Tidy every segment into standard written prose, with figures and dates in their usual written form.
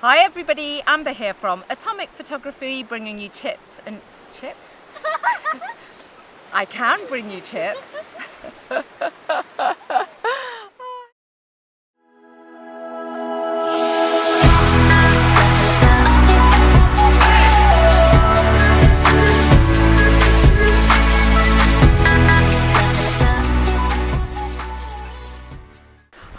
Hi everybody, Amber here from Atomik Photography, bringing you chips and chips? I can bring you chips.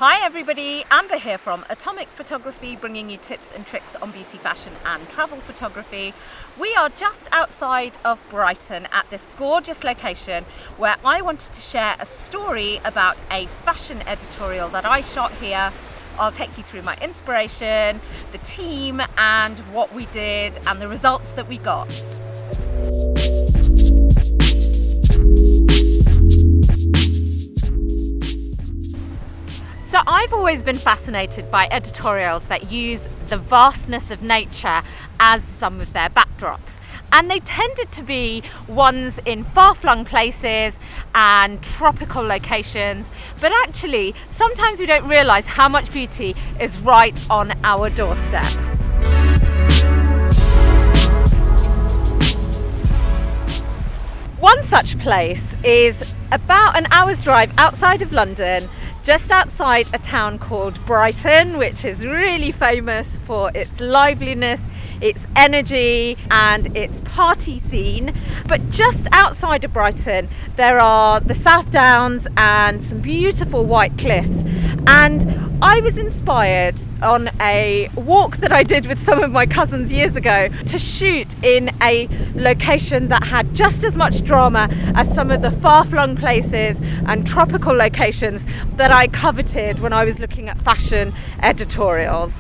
Hi everybody, Amber here from Atomik Photography, bringing you tips and tricks on beauty, fashion and travel photography. We are just outside of Brighton at this gorgeous location where I wanted to share a story about a fashion editorial that I shot here. I'll take you through my inspiration, the team and what we did and the results that we got. So I've always been fascinated by editorials that use the vastness of nature as some of their backdrops. And they tended to be ones in far-flung places and tropical locations. But actually, sometimes we don't realise how much beauty is right on our doorstep. One such place is about an hour's drive outside of London, just outside a town called Brighton, which is really famous for its liveliness, its energy and its party scene. But just outside of Brighton there are the South Downs and some beautiful white cliffs, and I was inspired on a walk that I did with some of my cousins years ago to shoot in a location that had just as much drama as some of the far-flung places and tropical locations that I coveted when I was looking at fashion editorials.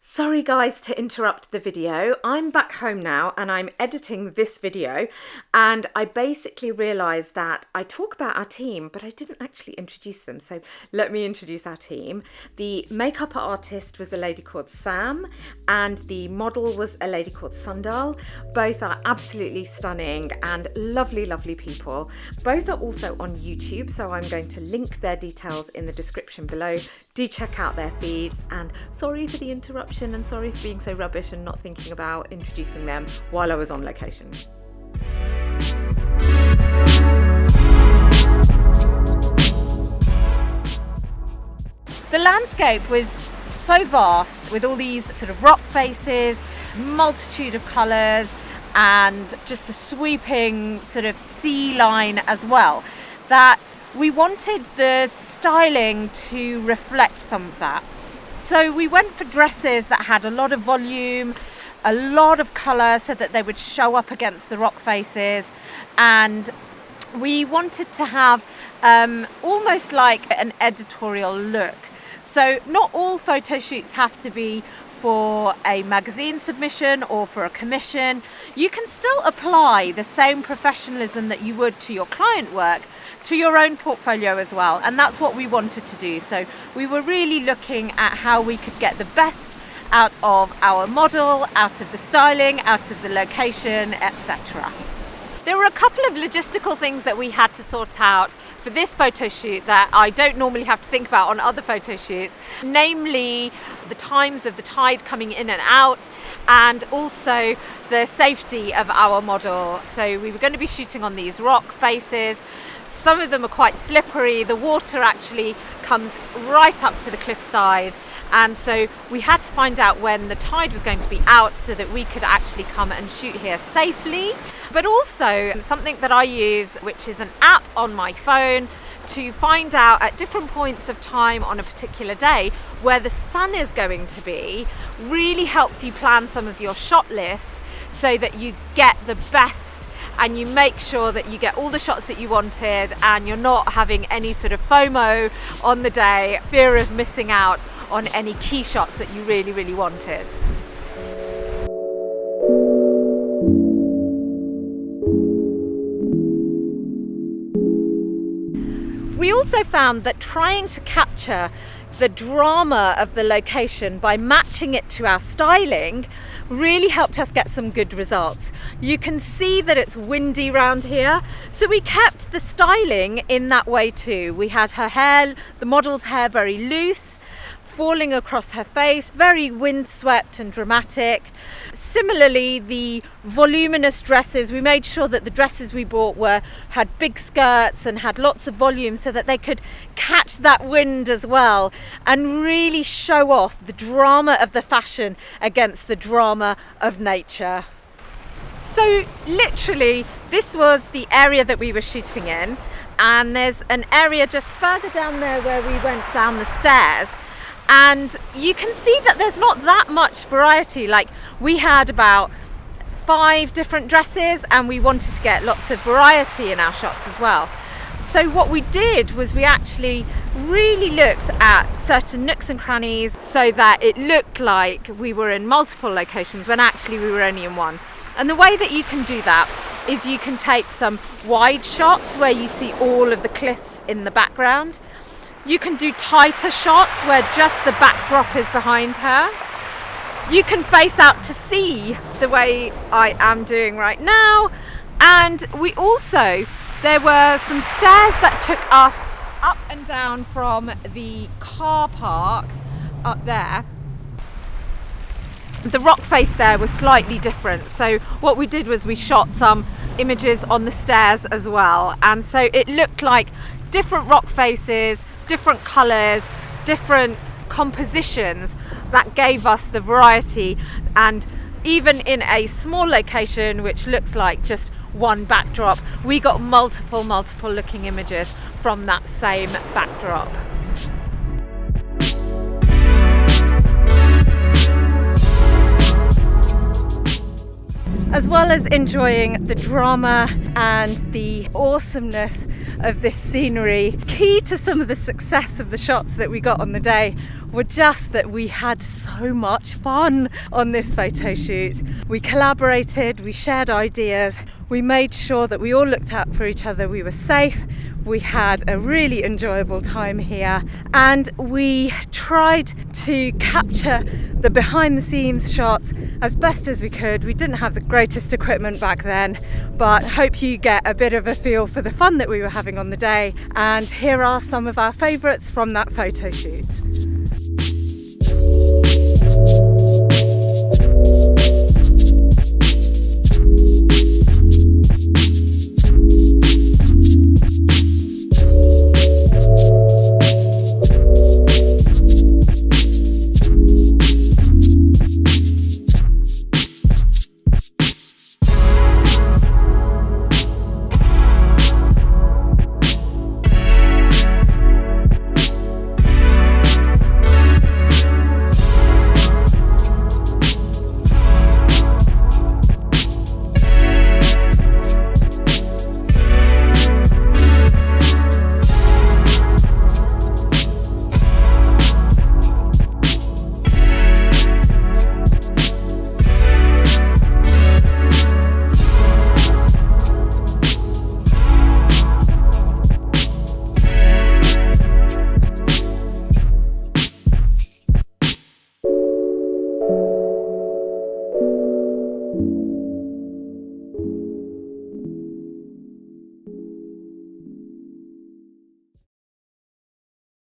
Sorry guys to interrupt the video. I'm back home now and I'm editing this video, and I basically realised that I talk about our team but I didn't actually introduce them, so let me introduce our team. The makeup artist was a lady called Sam and the model was a lady called Sundal. Both are absolutely stunning and lovely people. Both are also on YouTube, so I'm going to link their details in the description below. Do check out their feeds, and sorry for the interruption and sorry for being so rubbish and not thinking about introducing them while I was on location. The landscape was so vast with all these sort of rock faces, multitude of colours and just a sweeping sort of sea line as well, that we wanted the styling to reflect some of that. So we went for dresses that had a lot of volume, a lot of colour so that they would show up against the rock faces, and we wanted to have almost like an editorial look. So not all photo shoots have to be for a magazine submission or for a commission. You can still apply the same professionalism that you would to your client work to your own portfolio as well, and that's what we wanted to do. So we were really looking at how we could get the best out of our model, out of the styling, out of the location, etc. There were a couple of logistical things that we had to sort out for this photo shoot that I don't normally have to think about on other photo shoots, namely the times of the tide coming in and out, and also the safety of our model. So we were going to be shooting on these rock faces. Some of them are quite slippery. The water actually comes right up to the cliffside, and so we had to find out when the tide was going to be out so that we could actually come and shoot here safely. But also something that I use, which is an app on my phone, to find out at different points of time on a particular day where the sun is going to be, really helps you plan some of your shot list so that you get the best and you make sure that you get all the shots that you wanted and you're not having any sort of FOMO on the day, fear of missing out on any key shots that you really wanted. We also found that trying to capture the drama of the location by matching it to our styling really helped us get some good results. You can see that it's windy round here, so we kept the styling in that way too. We had her hair, the model's hair, very loose, falling across her face, very windswept and dramatic. Similarly, the voluminous dresses, we made sure that the dresses we bought had big skirts and had lots of volume so that they could catch that wind as well and really show off the drama of the fashion against the drama of nature. So literally, this was the area that we were shooting in, and there's an area just further down there where we went down the stairs, and you can see that there's not that much variety. Like, we had about 5 different dresses and we wanted to get lots of variety in our shots as well. So what we did was we actually really looked at certain nooks and crannies so that it looked like we were in multiple locations when actually we were only in one. And the way that you can do that is you can take some wide shots where you see all of the cliffs in the background. You can do tighter shots where just the backdrop is behind her. You can face out to sea the way I am doing right now. And there were some stairs that took us up and down from the car park up there. The rock face there was slightly different, so what we did was we shot some images on the stairs as well, and so it looked like different rock faces, different colours, different compositions that gave us the variety. And even in a small location which looks like just one backdrop, we got multiple looking images from that same backdrop. As well as enjoying the drama and the awesomeness of this scenery, key to some of the success of the shots that we got on the day were just that we had so much fun on this photo shoot. We collaborated, we shared ideas, we made sure that we all looked out for each other, we were safe, we had a really enjoyable time here, and we tried to capture the behind the scenes shots as best as we could. We didn't have the greatest equipment back then, but hope you get a bit of a feel for the fun that we were having on the day. And here are some of our favourites from that photo shoot.